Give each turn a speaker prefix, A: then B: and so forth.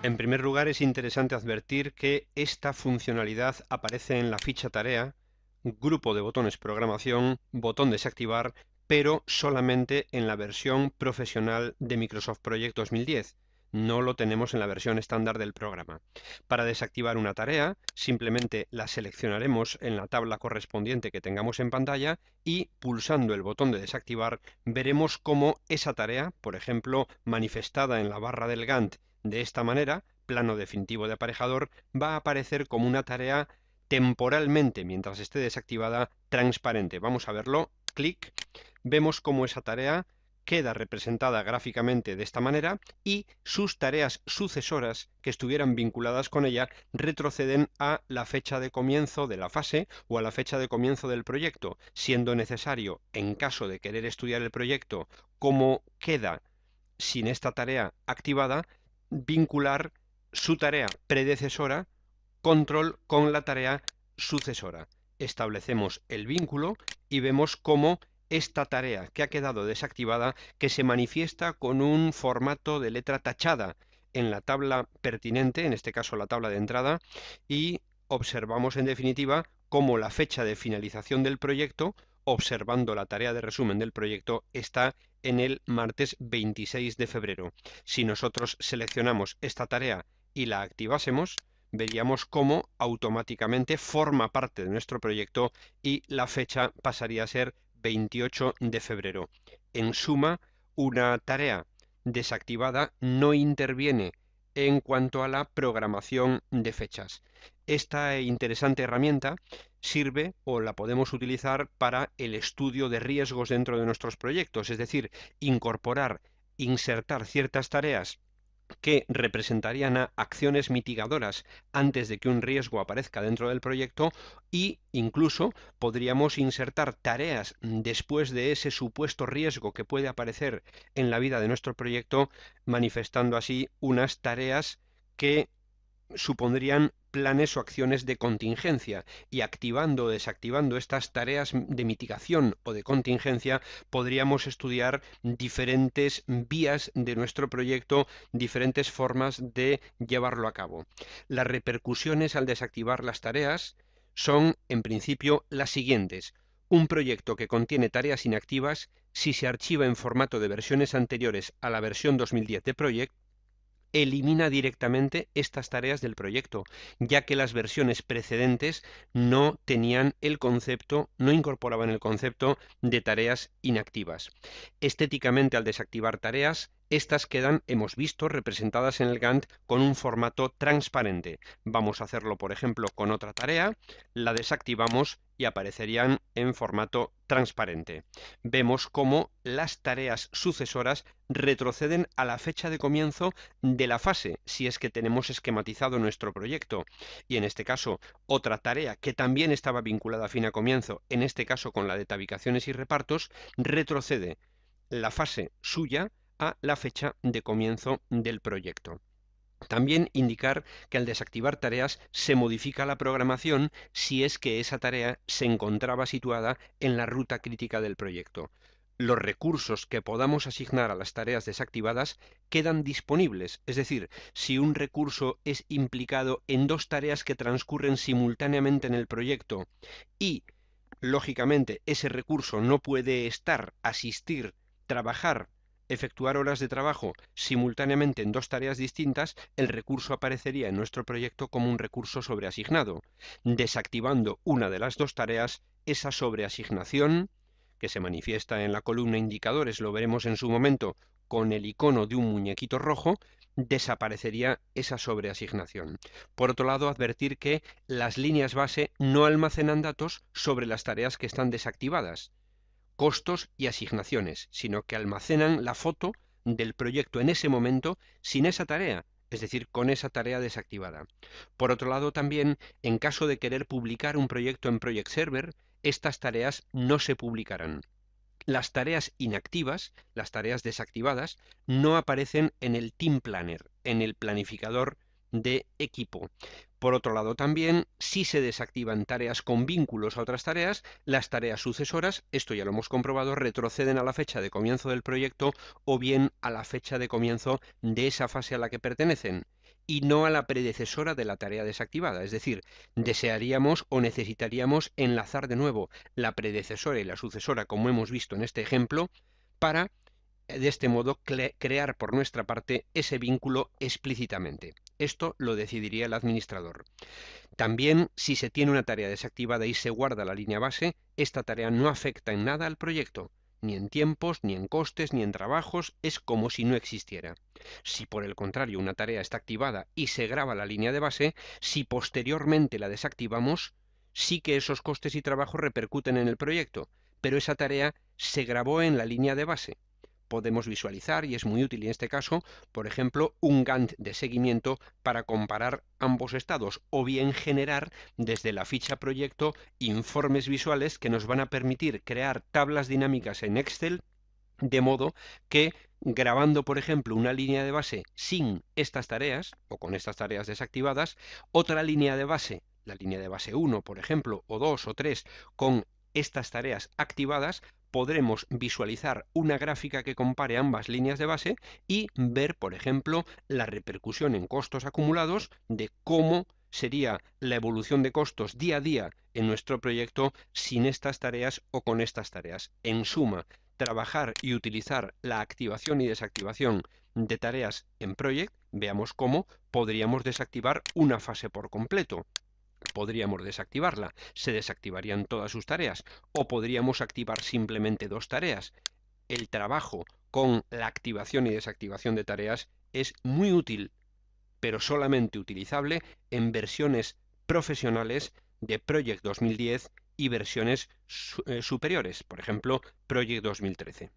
A: En primer lugar, es interesante advertir que esta funcionalidad aparece en la ficha tarea, grupo de botones programación, botón desactivar, pero solamente en la versión profesional de Microsoft Project 2010. No lo tenemos en la versión estándar del programa. Para desactivar una tarea, simplemente la seleccionaremos en la tabla correspondiente que tengamos en pantalla y pulsando el botón de desactivar veremos cómo esa tarea, por ejemplo, manifestada en la barra del Gantt de esta manera, plano definitivo de aparejador, va a aparecer como una tarea temporalmente, mientras esté desactivada, transparente. Vamos a verlo. Clic. Vemos cómo esa tarea queda representada gráficamente de esta manera y sus tareas sucesoras que estuvieran vinculadas con ella retroceden a la fecha de comienzo de la fase o a la fecha de comienzo del proyecto, siendo necesario, en caso de querer estudiar el proyecto, cómo queda sin esta tarea activada, vincular su tarea predecesora, control, con la tarea sucesora. Establecemos el vínculo y vemos cómo esta tarea que ha quedado desactivada, que se manifiesta con un formato de letra tachada en la tabla pertinente, en este caso la tabla de entrada, y observamos en definitiva cómo la fecha de finalización del proyecto, observando la tarea de resumen del proyecto, está en el martes 26 de febrero. Si nosotros seleccionamos esta tarea y la activásemos, veríamos cómo automáticamente forma parte de nuestro proyecto y la fecha pasaría a ser 28 de febrero. En suma, una tarea desactivada no interviene en cuanto a la programación de fechas. Esta interesante herramienta sirve o la podemos utilizar para el estudio de riesgos dentro de nuestros proyectos, es decir, incorporar, insertar ciertas tareas que representarían a acciones mitigadoras antes de que un riesgo aparezca dentro del proyecto y incluso podríamos insertar tareas después de ese supuesto riesgo que puede aparecer en la vida de nuestro proyecto, manifestando así unas tareas que supondrían planes o acciones de contingencia y activando o desactivando estas tareas de mitigación o de contingencia podríamos estudiar diferentes vías de nuestro proyecto, diferentes formas de llevarlo a cabo. Las repercusiones al desactivar las tareas son en principio las siguientes. Un proyecto que contiene tareas inactivas, si se archiva en formato de versiones anteriores a la versión 2010 de Project, elimina directamente estas tareas del proyecto, ya que las versiones precedentes no tenían el concepto, no incorporaban el concepto de tareas inactivas. Estéticamente, al desactivar tareas, estas quedan, hemos visto, representadas en el Gantt con un formato transparente. Vamos a hacerlo, por ejemplo, con otra tarea, la desactivamos y aparecerían en formato transparente. Vemos cómo las tareas sucesoras retroceden a la fecha de comienzo de la fase, si es que tenemos esquematizado nuestro proyecto. Y en este caso, otra tarea que también estaba vinculada a fin a comienzo, en este caso con la de tabicaciones y repartos, retrocede la fase suya a la fecha de comienzo del proyecto. También indicar que al desactivar tareas se modifica la programación si es que esa tarea se encontraba situada en la ruta crítica del proyecto. Los recursos que podamos asignar a las tareas desactivadas quedan disponibles, es decir, si un recurso es implicado en dos tareas que transcurren simultáneamente en el proyecto y, lógicamente, ese recurso no puede estar, asistir, trabajar, efectuar horas de trabajo simultáneamente en dos tareas distintas, el recurso aparecería en nuestro proyecto como un recurso sobreasignado. Desactivando una de las dos tareas, esa sobreasignación, que se manifiesta en la columna indicadores, lo veremos en su momento, con el icono de un muñequito rojo, desaparecería esa sobreasignación. Por otro lado, advertir que las líneas base no almacenan datos sobre las tareas que están desactivadas, costos y asignaciones, sino que almacenan la foto del proyecto en ese momento sin esa tarea, es decir, con esa tarea desactivada. Por otro lado, también, en caso de querer publicar un proyecto en Project Server, estas tareas no se publicarán. Las tareas inactivas, las tareas desactivadas, no aparecen en el Team Planner, en el planificador de equipo. Por otro lado, también, si se desactivan tareas con vínculos a otras tareas, las tareas sucesoras, esto ya lo hemos comprobado, retroceden a la fecha de comienzo del proyecto o bien a la fecha de comienzo de esa fase a la que pertenecen. y no a la predecesora de la tarea desactivada. Es decir, desearíamos o necesitaríamos enlazar de nuevo la predecesora y la sucesora, como hemos visto en este ejemplo, para de este modo crear por nuestra parte ese vínculo explícitamente. Esto lo decidiría el administrador. También, si se tiene una tarea desactivada y se guarda la línea base, esta tarea no afecta en nada al proyecto, ni en tiempos, ni en costes, ni en trabajos, es como si no existiera. Si por el contrario una tarea está activada y se graba la línea de base, si posteriormente la desactivamos, sí que esos costes y trabajos repercuten en el proyecto, pero esa tarea se grabó en la línea de base. Podemos visualizar, y es muy útil en este caso, por ejemplo, un Gantt de seguimiento para comparar ambos estados, o bien generar desde la ficha proyecto informes visuales que nos van a permitir crear tablas dinámicas en Excel, de modo que grabando, por ejemplo, una línea de base sin estas tareas, o con estas tareas desactivadas, otra línea de base, la línea de base 1, por ejemplo, o 2 o 3, con estas tareas activadas, podremos visualizar una gráfica que compare ambas líneas de base y ver, por ejemplo, la repercusión en costos acumulados de cómo sería la evolución de costos día a día en nuestro proyecto sin estas tareas o con estas tareas. En suma, trabajar y utilizar la activación y desactivación de tareas en Project, veamos cómo podríamos desactivar una fase por completo. Podríamos desactivarla, se desactivarían todas sus tareas, o podríamos activar simplemente dos tareas. El trabajo con la activación y desactivación de tareas es muy útil, pero solamente utilizable en versiones profesionales de Project 2010 y versiones superiores, por ejemplo, Project 2013.